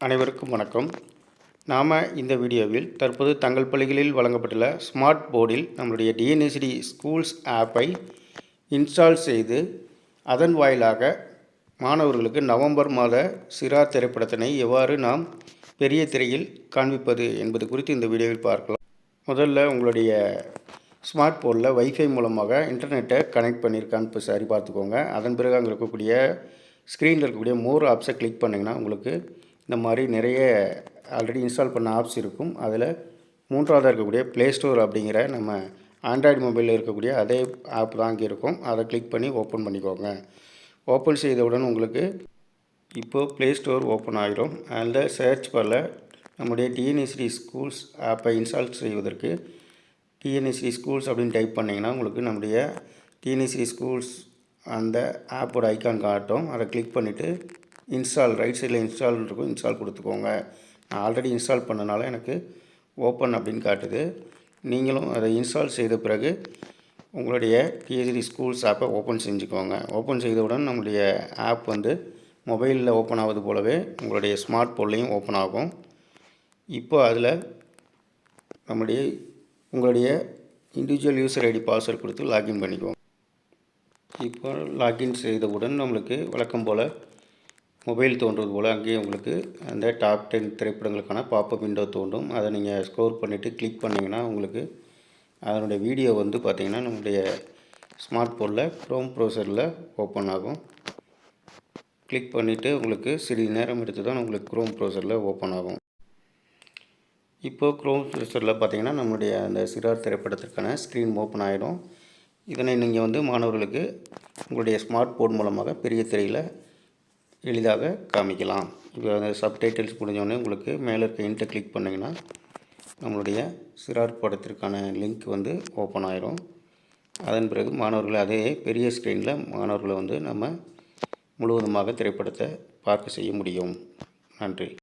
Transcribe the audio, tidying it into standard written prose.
அனைவருக்கும் வணக்கம். நாம் இந்த வீடியோவில் தற்போது தங்கள் பள்ளிகளில் வழங்கப்பட்டுள்ள ஸ்மார்ட் போர்டில் நம்முடைய டிஎன்எஸ்டி ஸ்கூல்ஸ் ஆப்பை இன்ஸ்டால் செய்து அதன் வாயிலாக மாணவர்களுக்கு நவம்பர் மாத சிறார் திரைப்படத்தினை எவ்வாறு நாம் பெரிய திரையில் காண்பிப்பது என்பது குறித்து இந்த வீடியோவில் பார்க்கலாம். முதல்ல உங்களுடைய ஸ்மார்ட் போர்டில் வைஃபை மூலமாக இன்டர்நெட்டை கனெக்ட் பண்ணியிருக்கான்னு இப்போ சரி பார்த்துக்கோங்க. அதன் பிறகு அங்கே இருக்கக்கூடிய ஸ்க்ரீனில் இருக்கக்கூடிய மோர் ஆப்ஸை கிளிக் பண்ணிங்கன்னா உங்களுக்கு இந்த மாதிரி நிறைய ஆல்ரெடி இன்ஸ்டால் பண்ண ஆப்ஸ் இருக்கும். அதில் மூன்றாவதாக இருக்கக்கூடிய ப்ளே ஸ்டோர் அப்படிங்கிற நம்ம ஆண்ட்ராய்டு மொபைலில் இருக்கக்கூடிய அதே ஆப் தான் இங்கே இருக்கும். அதை கிளிக் பண்ணி ஓப்பன் பண்ணிக்கோங்க. ஓப்பன் செய்தவுடன் உங்களுக்கு இப்போது ப்ளே ஸ்டோர் ஓப்பன் ஆகிடும். அதில் சர்ச் பாரில் நம்முடைய டிஎன்எஸ்டி ஸ்கூல்ஸ் ஆப்பை இன்ஸ்டால் செய்வதற்கு டிஎன்எஸ்டி ஸ்கூல்ஸ் அப்படின்னு டைப் பண்ணிங்கன்னா உங்களுக்கு நம்முடைய டிஎன்எஸ்டி ஸ்கூல்ஸ் அந்த ஆப்போட ஐக்கான் காட்டும். அதை கிளிக் பண்ணிவிட்டு இன்ஸ்டால் ரைட் சைடில் இன்ஸ்டால் இருக்கும், இன்ஸ்டால் கொடுத்துக்கோங்க. நான் ஆல்ரெடி இன்ஸ்டால் பண்ணனால எனக்கு ஓப்பன் அப்படின்னு காட்டுது. நீங்களும் அதை இன்ஸ்டால் செய்த பிறகு உங்களுடைய டிஎன்எஸ்டி ஸ்கூல்ஸ் ஆப்பை ஓப்பன் செஞ்சுக்கோங்க. ஓப்பன் செய்தவுடன் நம்முடைய ஆப் மொபைலில் ஓப்பன் ஆவது போலவே உங்களுடைய ஸ்மார்ட் போன்லேயும் ஓப்பன் ஆகும். இப்போ அதில் உங்களுடைய இண்டிவிஜுவல் யூசர் ஐடி பாஸ்வேர்டு கொடுத்து லாகின் பண்ணிக்குவோம். இப்போ லாகின் செய்தவுடன் நம்மளுக்கு வழக்கம் போல் மொபைல் தோன்றுவது போல் அங்கேயே உங்களுக்கு அந்த டாப் 10 திரைப்படங்களுக்கான பாப்பப் விண்டோ தோன்றும். அதை நீங்கள் ஸ்க்ரோல் பண்ணிவிட்டு கிளிக் பண்ணிங்கன்னா உங்களுக்கு அதனுடைய வீடியோ பார்த்திங்கன்னா நம்முடைய ஸ்மார்ட் போனில் க்ரோம் ப்ரௌசரில் ஓப்பன் ஆகும். கிளிக் பண்ணிவிட்டு உங்களுக்கு சிறிது நேரம் எடுத்து தான் உங்களுக்கு க்ரோம் ப்ரௌசரில் ஓப்பன் ஆகும். இப்போது க்ரோம் ப்ரௌசரில் பார்த்திங்கன்னா நம்முடைய அந்த சிறார் திரைப்படத்திற்கான ஸ்க்ரீன் ஓப்பன் ஆகிடும். இதனை நீங்கள் மாணவர்களுக்கு உங்களுடைய ஸ்மார்ட் போர்ட் மூலமாக பெரிய திரையில் எளிதாக காமிக்கலாம். இப்போ அந்த சப்டைட்டில்ஸ் முடிஞ்சோடனே உங்களுக்கு மேலே இருக்க இன்ட்டை கிளிக் பண்ணிங்கன்னா நம்மளுடைய சிறார் படத்திற்கான லிங்க் ஓப்பன் ஆயிரும். அதன் பிறகு மாணவர்களை அதே பெரிய ஸ்க்ரீனில் மாணவர்களை நம்ம முழுவதுமாக திரைப்படத்தை பார்க்க செய்ய முடியும். நன்றி.